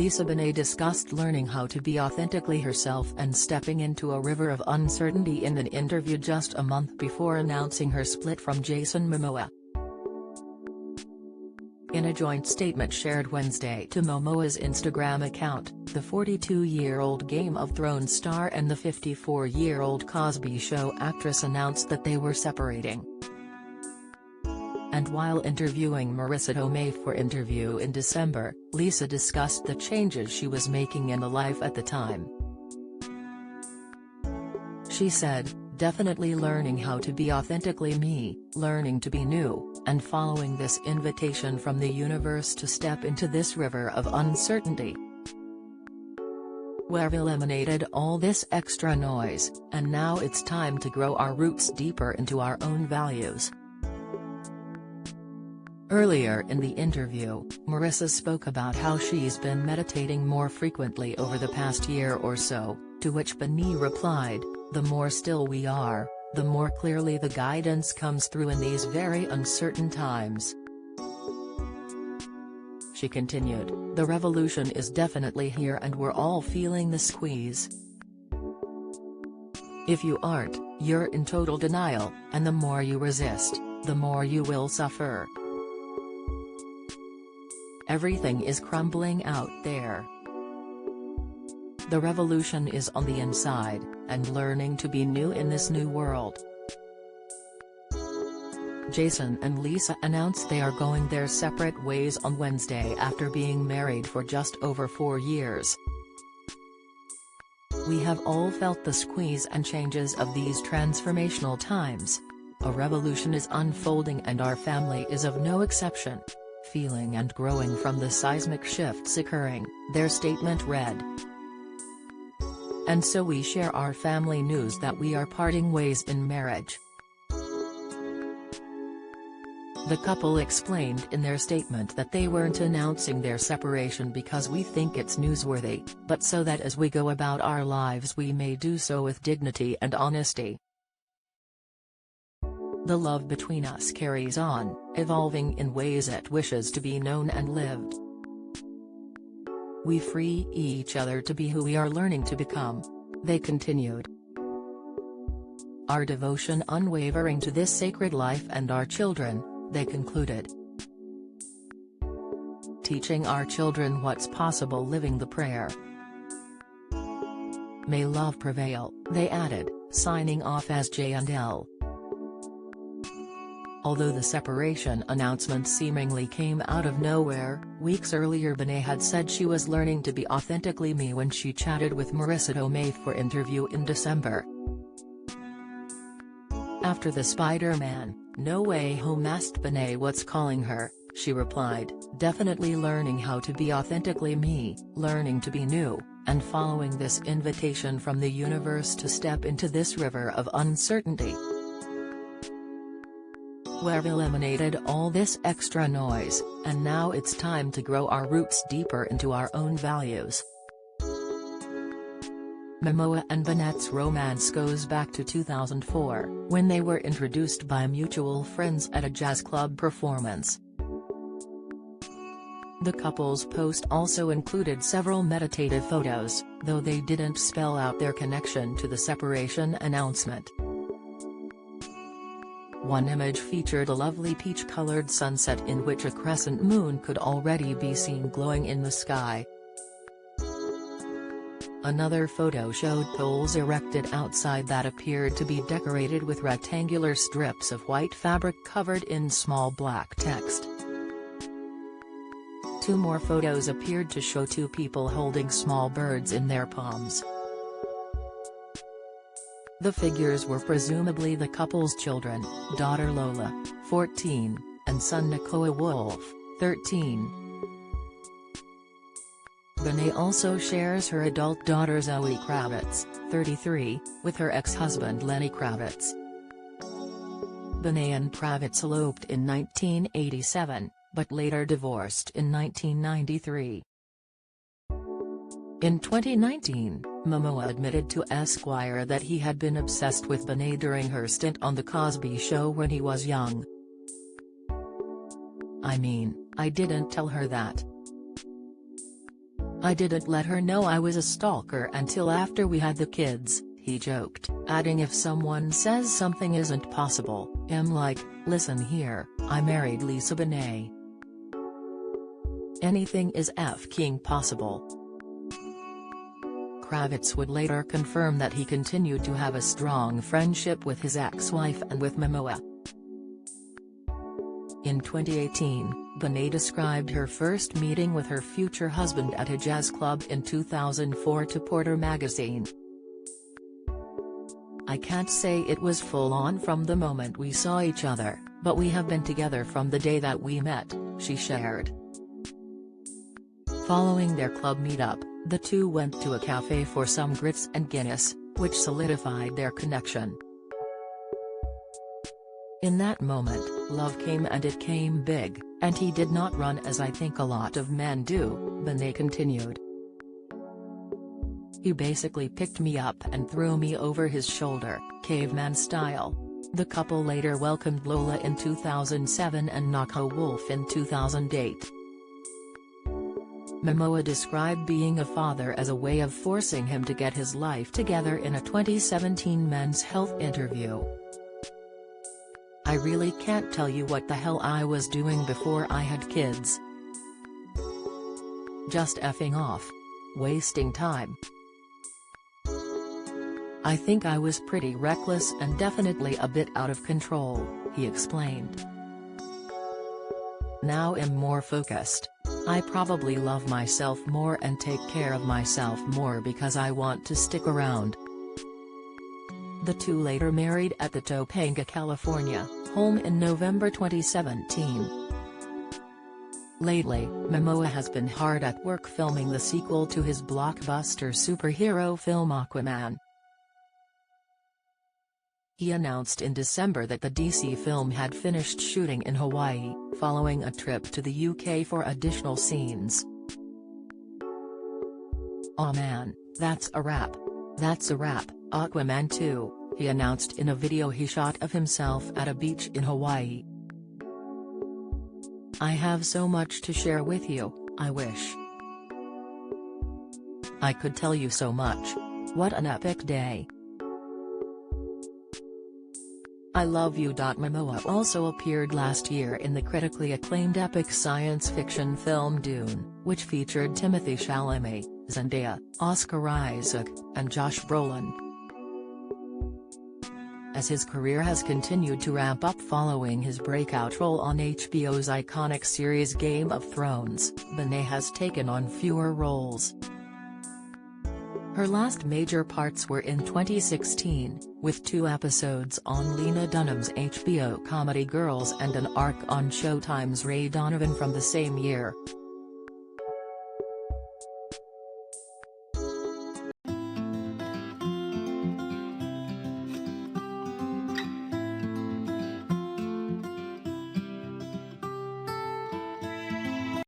Lisa Bonet discussed learning how to be authentically herself and stepping into a river of uncertainty in an interview just a month before announcing her split from Jason Momoa. In a joint statement shared Wednesday to Momoa's Instagram account, the 42-year-old Game of Thrones star and the 54-year-old Cosby Show actress announced that they were separating. And while interviewing Marissa Tomei for Interview in December, Lisa discussed the changes she was making in the life at the time. She said, "Definitely learning how to be authentically me, learning to be new, and following this invitation from the universe to step into this river of uncertainty. We've eliminated all this extra noise, and now it's time to grow our roots deeper into our own values." Earlier in the interview, Marissa spoke about how she's been meditating more frequently over the past year or so, to which Bonet replied, "The more still we are, the more clearly the guidance comes through in these very uncertain times." She continued, "The revolution is definitely here and we're all feeling the squeeze. If you aren't, you're in total denial, and the more you resist, the more you will suffer. Everything is crumbling out there. The revolution is on the inside, and learning to be new in this new world." Jason and Lisa announced they are going their separate ways on Wednesday after being married for just over 4 years. "We have all felt the squeeze and changes of these transformational times. A revolution is unfolding and our family is of no exception. Feeling and growing from the seismic shifts occurring," their statement read. "And so we share our family news that we are parting ways in marriage." The couple explained in their statement that they weren't announcing their separation because we think it's newsworthy, but so that as we go about our lives we may do so with dignity and honesty. "The love between us carries on, evolving in ways it wishes to be known and lived. We free each other to be who we are learning to become," they continued. "Our devotion unwavering to this sacred life and our children," they concluded. "Teaching our children what's possible, living the prayer. May love prevail," they added, signing off as J&L. Although the separation announcement seemingly came out of nowhere, weeks earlier Bonet had said she was learning to be authentically me when she chatted with Marissa Tomei for Interview in December. After the Spider-Man, No Way Home asked Bonet what's calling her, she replied, "Definitely learning how to be authentically me, learning to be new, and following this invitation from the universe to step into this river of uncertainty. We've eliminated all this extra noise, and now it's time to grow our roots deeper into our own values." Momoa and Bonet's romance goes back to 2004, when they were introduced by mutual friends at a jazz club performance. The couple's post also included several meditative photos, though they didn't spell out their connection to the separation announcement. One image featured a lovely peach-colored sunset in which a crescent moon could already be seen glowing in the sky. Another photo showed poles erected outside that appeared to be decorated with rectangular strips of white fabric covered in small black text. 2 more photos appeared to show 2 people holding small birds in their palms. The figures were presumably the couple's children, daughter Lola, 14, and son Nakoa Wolf, 13. Bonet also shares her adult daughter Zoe Kravitz, 33, with her ex-husband Lenny Kravitz. Bonet and Kravitz eloped in 1987, but later divorced in 1993. In 2019, Momoa admitted to Esquire that he had been obsessed with Bonet during her stint on The Cosby Show when he was young. "I mean, I didn't tell her that. "I didn't let her know I was a stalker until after we had the kids," he joked, adding, "If someone says something isn't possible, I'm like, listen here, I married Lisa Bonet. Anything is f***ing possible." Kravitz would later confirm that he continued to have a strong friendship with his ex-wife and with Momoa. In 2018, Bonet described her first meeting with her future husband at a jazz club in 2004 to Porter magazine. "I can't say it was full-on from the moment we saw each other, but we have been together from the day that we met," she shared. Following their club meetup, the two went to a cafe for some grits and Guinness, which solidified their connection. "In that moment, love came, and it came big, and he did not run as I think a lot of men do," Bonet continued. "He basically picked me up and threw me over his shoulder, caveman style." The couple later welcomed Lola in 2007 and Nako Wolf in 2008. Momoa described being a father as a way of forcing him to get his life together in a 2017 Men's Health interview. "I really can't tell you what the hell I was doing before I had kids. Just effing off. Wasting time. I think I was pretty reckless and definitely a bit out of control," he explained. "Now I'm more focused. I probably love myself more and take care of myself more because I want to stick around." The two later married at the Topanga, California, home in November 2017. Lately, Momoa has been hard at work filming the sequel to his blockbuster superhero film Aquaman. He announced in December that the DC film had finished shooting in Hawaii, following a trip to the UK for additional scenes. "Aw man, that's a wrap. That's a wrap, Aquaman 2, he announced in a video he shot of himself at a beach in Hawaii. "I have so much to share with you, I wish I could tell you so much. What an epic day. I love you." Momoa also appeared last year in the critically acclaimed epic science fiction film Dune, which featured Timothée Chalamet, Zendaya, Oscar Isaac, and Josh Brolin. As his career has continued to ramp up following his breakout role on HBO's iconic series Game of Thrones, Bonet has taken on fewer roles. Her last major parts were in 2016, with 2 episodes on Lena Dunham's HBO comedy Girls and an arc on Showtime's Ray Donovan from the same year.